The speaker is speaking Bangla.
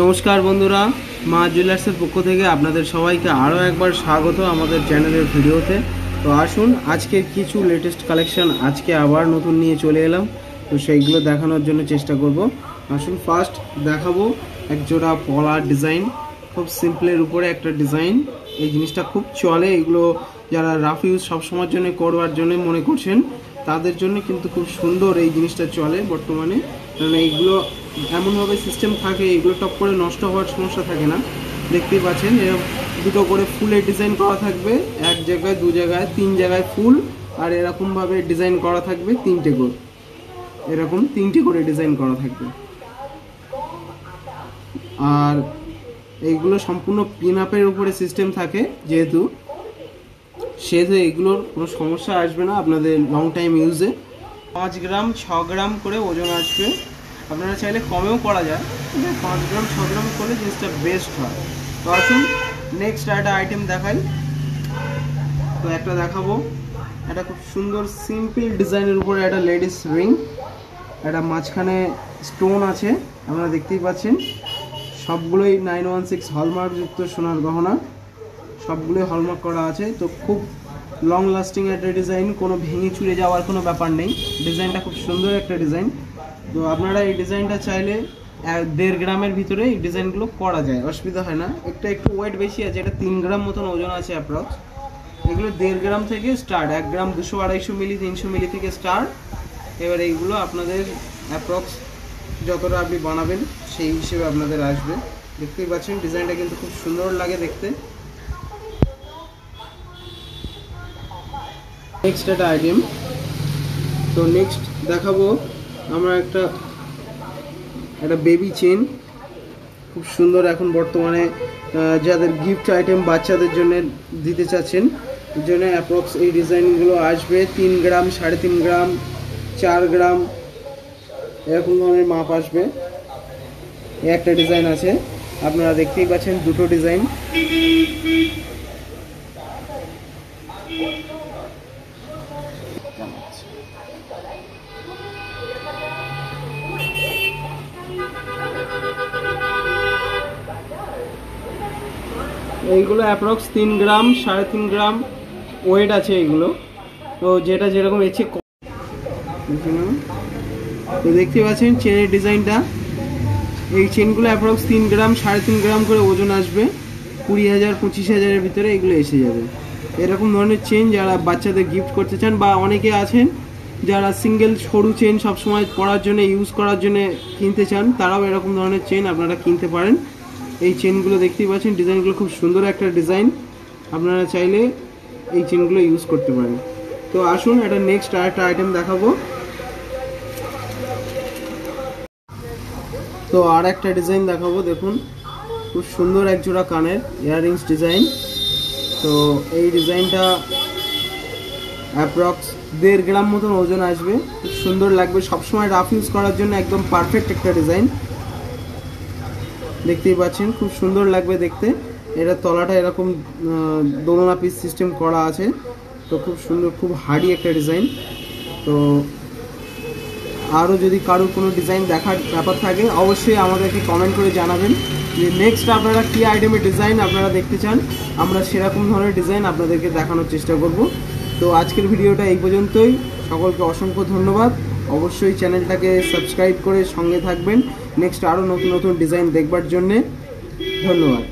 নমস্কার বন্ধুরা, মা জুয়েলার্সের পক্ষ থেকে আপনাদের সবাইকে আরও একবার স্বাগত আমাদের চ্যানেলের ভিডিওতে। তো আসুন, আজকে কিছু লেটেস্ট কালেকশন আজকে আবার নতুন নিয়ে চলে এলাম। তো সেইগুলো দেখানোর জন্য চেষ্টা করব। আসুন, ফার্স্ট দেখাবো এক জোড়া পলার ডিজাইন, খুব সিম্পলের উপরে একটা ডিজাইন। এই জিনিসটা খুব চলে, এগুলো যারা রাফ ইউজ সবসময়ের জন্য করবার জন্য মনে করছেন তাদের জন্য কিন্তু খুব সুন্দর এই জিনিসটা চলে বর্তমানে। কারণ এইগুলো এমনভাবে সিস্টেম থাকে, এগুলো টপ করে নষ্ট হওয়ার সমস্যা থাকে না। দেখতেই পাচ্ছেন এরকম দুটো করে ফুলের ডিজাইন করা থাকবে, এক জায়গায়, দু জায়গায়, তিন জায়গায় ফুল, আর এরকমভাবে ডিজাইন করা থাকবে তিনটে করে, এরকম তিনটে করে ডিজাইন করা থাকবে। আর এইগুলো সম্পূর্ণ পিন আপের উপরে সিস্টেম থাকে, যেহেতু এগুলোর কোনো সমস্যা আসবে না আপনাদের লং টাইম ইউজে। 5 গ্রাম 6 গ্রাম করে ওজন আসবে। আপনারা চাইলে কমেও করা যায়, কিন্তু 5 গ্রাম 6 গ্রাম করলে জিনিসটা বেস্ট হয়। তো আসুন নেক্সট একটা আইটেম দেখাই। তো একটা দেখাবো, একটা খুব সুন্দর সিম্পল ডিজাইনের উপরে একটা লেডিস রিং, একটা মাঝখানে স্টোন আছে, আপনারা দেখতেই পাচ্ছেন। সবগুলোই 916 হলমার্কযুক্ত সোনার গহনা, সবগুলোই হলমার্ক করা আছে। তো খুব লং লাস্টিং একটা ডিজাইন, কোনো ভেঙে চুরে যাওয়ার কোনো ব্যাপার নেই। ডিজাইনটা খুব সুন্দর একটা ডিজাইন। তো আপনারা এই ডিজাইনটা চাইলে 1.5 গ্রামের ভিতরে এই ডিজাইনগুলো করা যায়, অসুবিধা হয় না। একটু ওয়েট বেশি আছে, এটা 3 গ্রাম মতন ওজন আছে অ্যাপ্রক্স। এগুলো 1.5 গ্রাম থেকে স্টার্ট, 1 গ্রাম 200-250 মিলি 300 মিলি থেকে স্টার্ট। এবার এইগুলো আপনাদের অ্যাপ্রক্স যতটা আপনি বানাবেন সেই হিসেবে আপনাদের আসবে। দেখতেই পাচ্ছেন ডিজাইনটা কিন্তু খুব সুন্দর লাগে দেখতে। নেক্সট একটা আইটেম। তো নেক্সট দেখাবো আমরা একটা বেবি চেন, খুব সুন্দর। এখন বর্তমানে যাদের গিফট আইটেম বাচ্চাদের জন্য দিতে চাচ্ছেন, এর জন্য অ্যাপ্রক্স এই ডিজাইনগুলো আসবে 3 গ্রাম, 3.5 গ্রাম, 4 গ্রাম, এরকম ধরনের মাপ আসবে। একটা ডিজাইন আছে, আপনারা দেখতেই পাচ্ছেন দুটো ডিজাইন। এইগুলো অ্যাপ্রক্স 3 গ্রাম 3.5 গ্রাম ওয়েট আছে এইগুলো। তো যেটা যেরকম এসে, তো দেখতে পাচ্ছেন চেনের ডিজাইনটা। এই চেনগুলো অ্যাপ্রক্স 3 গ্রাম 3.5 গ্রাম করে ওজন আসবে। 20,000-25,000-এর ভিতরে এগুলো এসে যাবে। এরকম ধরনের চেন যারা বাচ্চাদের গিফট করতে চান, বা অনেকে আছেন যারা সিঙ্গেল সরু চেন সবসময় পরার জন্য ইউজ করার জন্য কিনতে চান, তারাও এরকম ধরনের চেন আপনারা কিনতে পারেন। এই চেনগুলো দেখতেই পাচ্ছেন, ডিজাইনগুলো খুব সুন্দর একটা ডিজাইন, আপনারা চাইলে এই চেনগুলো ইউজ করতে পারেন। তো আসুন এটা নেক্সট আরেকটা আইটেম দেখাবো। তো আর একটা ডিজাইন দেখাবো, দেখুন খুব সুন্দর এক জোড়া কানের ইয়াররিংস ডিজাইন। তো এই ডিজাইনটা অ্যাপ্রক্স 1.5 গ্রাম মতন ওজন আসবে, খুব সুন্দর লাগবে, সবসময় রাফ ইউজ করার জন্য একদম পারফেক্ট একটা ডিজাইন। দেখতেই পাচ্ছেন খুব সুন্দর লাগবে দেখতে। এটা তলাটা এরকম দোলনা পিস সিস্টেম করা আছে। তো খুব সুন্দর, খুব হার্ডি একটা ডিজাইন। তো আরও যদি কারোর কোনো ডিজাইন দেখার ব্যাপার থাকে অবশ্যই আমাদেরকে কমেন্ট করে জানাবেন যে নেক্সট আপনারা কী আইটেমের ডিজাইন আপনারা দেখতে চান। আমরা সেরকম ধরনের ডিজাইন আপনাদেরকে দেখানোর চেষ্টা করব। তো আজকের ভিডিওটা এই পর্যন্তই। সকলকে অসংখ্য ধন্যবাদ। অবশ্যই চ্যানেলটাকে সাবস্ক্রাইব করে সঙ্গে থাকবেন নেক্সট আরও নতুন নতুন ডিজাইন দেখবার জন্যে। ধন্যবাদ।